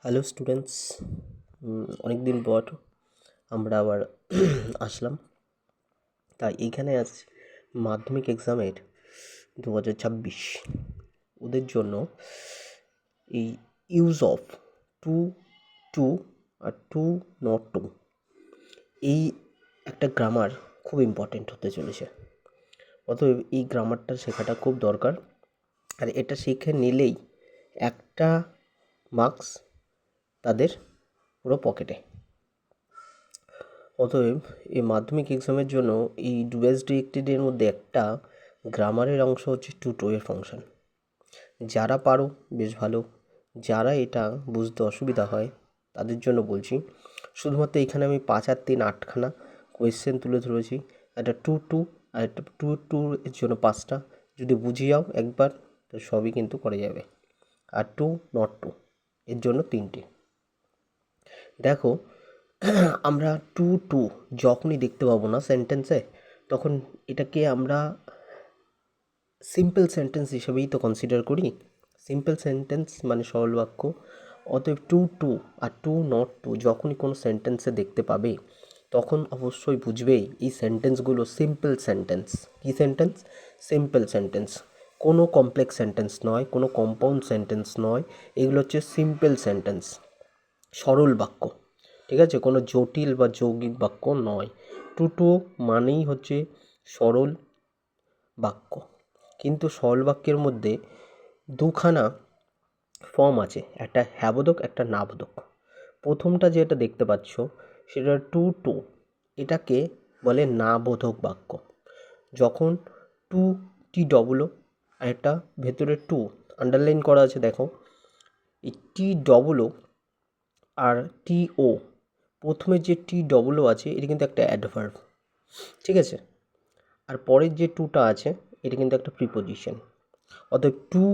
Hello students, অনেক দিন পর আমরা আবার আসলাম। তাই এইখানে আজ মাধ্যমিক এক্সামের 2026 ওদের জন্য এই ইউজ অফ টু টু আর টু নট টু এই একটা গ্রামার খুব ইম্পর্টেন্ট হতে চলেছে। অতএব এই গ্রামারটা শেখাটা খুব দরকার, আর এটা শিখে নিলেই একটা মার্কস তাদের পুরো পকেটে। অতএব এই মাধ্যমিক এক্সামের জন্য এই ডুয়েস ডিরেক্টেডের মধ্যে একটা গ্রামারের অংশ হচ্ছে টু টু এর ফাংশন। যারা পারো বেশ ভালো, যারা এটা বুঝতে অসুবিধা হয় তাদের জন্য বলছি। শুধুমাত্র এখানে আমি 5 আর 3 8খানা কোয়েশ্চেন তুলে ধরেছি। একটা টু টু আর একটা টু টু এর জন্য 5টা, যদি বুঝে যাও একবার তো সবই কিন্তু করে যাবে। আর টু নট টু এর জন্য 3টে। দেখো, আমরা টু টু যখনই দেখতে পাবো না সেন্টেন্সে, তখন এটাকে আমরা সিম্পল সেন্টেন্স হিসেবেই তো কনসিডার করি। সিম্পল সেন্টেন্স মানে সরল বাক্য। অতএব টু টু আর টু নট টু যখনই কোনো সেন্টেন্সে দেখতে পাবে, তখন অবশ্যই বুঝবে এই সেন্টেন্সগুলো সিম্পল সেন্টেন্স। কী সেন্টেন্স? Simple sentence. কোনো কমপ্লেক্স সেন্টেন্স নয়, কোনো কম্পাউন্ড সেন্টেন্স নয়, এগুলো হচ্ছে সিম্পল সেন্টেন্স, সরল বাক্য। ঠিক আছে, কোনো জটিল বা যৌগিক বাক্য নয়। টু টু মানেই হচ্ছে সরল বাক্য। কিন্তু সরল বাক্যের মধ্যে দুখানা ফর্ম আছে, একটা হ্যাবোধক, একটা নাবোধক। প্রথমটা যেটা দেখতে পাচ্ছ সেটা টু টু, এটাকে বলে নাবোধক বাক্য। যখন টু টি ডবল ও আর একটা ভেতরে টু আন্ডারলাইন করা আছে, দেখো এই টি ডবল ও আর টি ও, প্রথমে যে টি ডবল ও আছে এটা কিন্তু একটা অ্যাডভার্ব, ঠিক আছে। আর পরের যে টুটা আছে এটা কিন্তু একটা প্রিপোজিশন। অতএব টু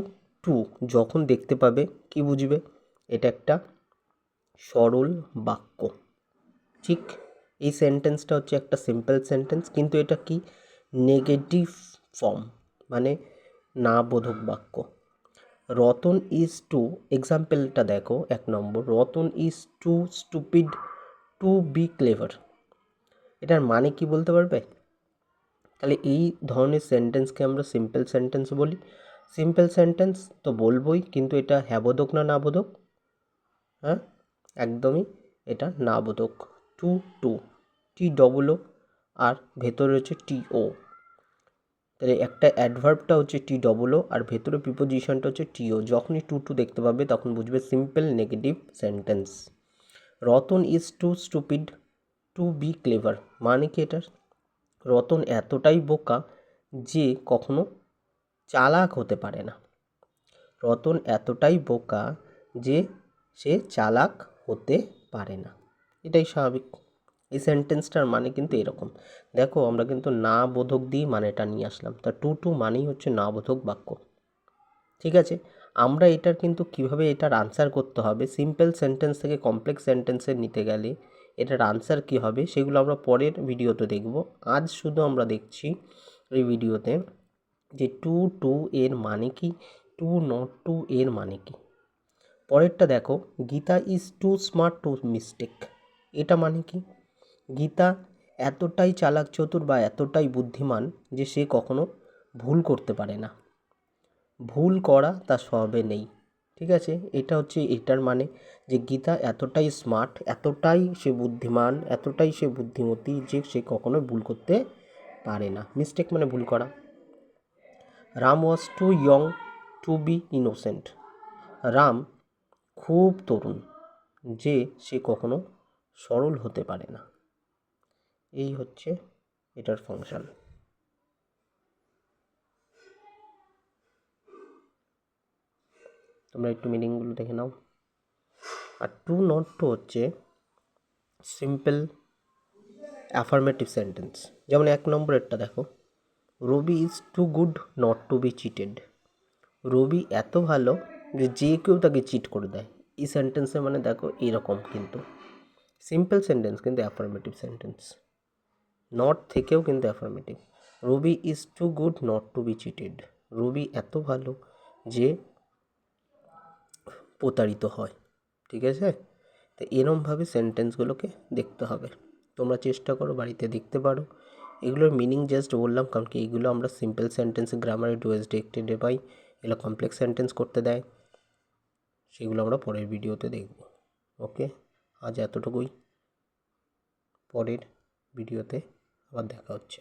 টু যখন দেখতে পাবে কি বুঝবে? এটা একটা সরল বাক্য। ঠিক, এই সেন্টেন্সটা হচ্ছে একটা সিম্পল সেন্টেন্স, কিন্তু এটা কি নেগেটিভ ফর্ম, মানে না বোধক বাক্য। রতন ইজ টু, এক্সাম্পলটা দেখো 1 নম্বর, Ratan is too stupid to be clever. এটার মানে কি বলতে পারবে? তাহলে এই ধরনের সেন্টেন্সকে আমরা সিম্পল সেন্টেন্স বলি। সিম্পল সেন্টেন্স তো বলবোই, কিন্তু এটা হ্যাবোধক না নাবোধক? হ্যাঁ, একদমই এটা নাবোধক। Too too T double O আর ভেতরে হচ্ছে টি ও, তাহলে একটা অ্যাডভার্বটা হচ্ছে টি ডবল ও আর ভেতরে প্রিপোজিশনটা হচ্ছে টি ও। যখনই টু টু দেখতে পাবে তখন বুঝবে simple negative sentence. Ratan is too stupid to be clever, মানে কি এটার? রতন এতটাই বোকা যে কখনো চালাক হতে পারে না। রতন এতটাই বোকা যে সে চালাক হতে পারে না, এটাই স্বাভাবিক। এই সেন্টেন্সটার মানে কিন্তু এরকম। দেখো, আমরা কিন্তু না বোধক দিয়ে মানেটা নিয়ে আসলাম। তা টু টু মানেই হচ্ছে না বোধক বাক্য। ঠিক আছে, আমরা এটার কিন্তু কিভাবে এটার আনসার করতে হবে, সিম্পল সেন্টেন্স থেকে কমপ্লেক্স সেন্টেন্সে নিতে গেলে এটার আনসার কী হবে সেগুলো আমরা পরের ভিডিওতে দেখব। আজ শুধু আমরা দেখছি এই ভিডিওতে যে টু টু এর মানে কি, টু নট টু এর মানে কি। পরেরটা দেখো, Gita is too smart to mistake, এটা মানে কি? গীতা এতটাই চালাক চতুর বা এতটাই বুদ্ধিমান যে সে কখনো ভুল করতে পারে না। ভুল করা তার স্বভাবে নেই। ঠিক আছে, এটা হচ্ছে এটার মানে, যে গীতা এতটাই স্মার্ট, এতটাই সে বুদ্ধিমান, এতটাই সে বুদ্ধিমতী যে সে কখনো ভুল করতে পারে না। মিস্টেক মানে ভুল করা। Ram was too young to be innocent, Ram খুব তরুণ যে সে কখনো সরল হতে পারে না। এই হচ্ছে এটার ফাংশন। তোমরা একটু মিনিংগুলো দেখে নাও। আর টু নট টু হচ্ছে সিম্পল অ্যাফার্মেটিভ সেন্টেন্স। যেমন 1 নম্বরেরটা দেখো, Rabi is too good not to be cheated, Rabi এত ভালো যে যে কেউ তাকে চিট করে দেয়। এই সেন্টেন্সের মানে দেখো এরকম, কিন্তু সিম্পল সেন্টেন্স কিন্তু অ্যাফার্মেটিভ সেন্টেন্স, নট থেকেও কিন্তু affirmative. Rabi is too good not to be cheated, Rabi এত ভালো যে প্রতারিত হয়। ঠিক আছে? তো এরমভাবে সেন্টেন্সগুলোকে দেখতে হবে। তোমরা চেষ্টা করো, বাড়িতে দেখতে পারো। এগুলোর মিনিং জাস্ট বললাম কারণ কি এগুলো আমরা সিম্পল সেন্টেন্সে গ্রামারে ডু এস ডি এক্টেডে পাই। এগুলো কমপ্লেক্স সেন্টেন্স করতে দেয়, সেগুলো আমরা পরের ভিডিওতে দেখব। ওকে, আজ এতটুকুই। পরের ভিডিওতে আবার দেখা হচ্ছে।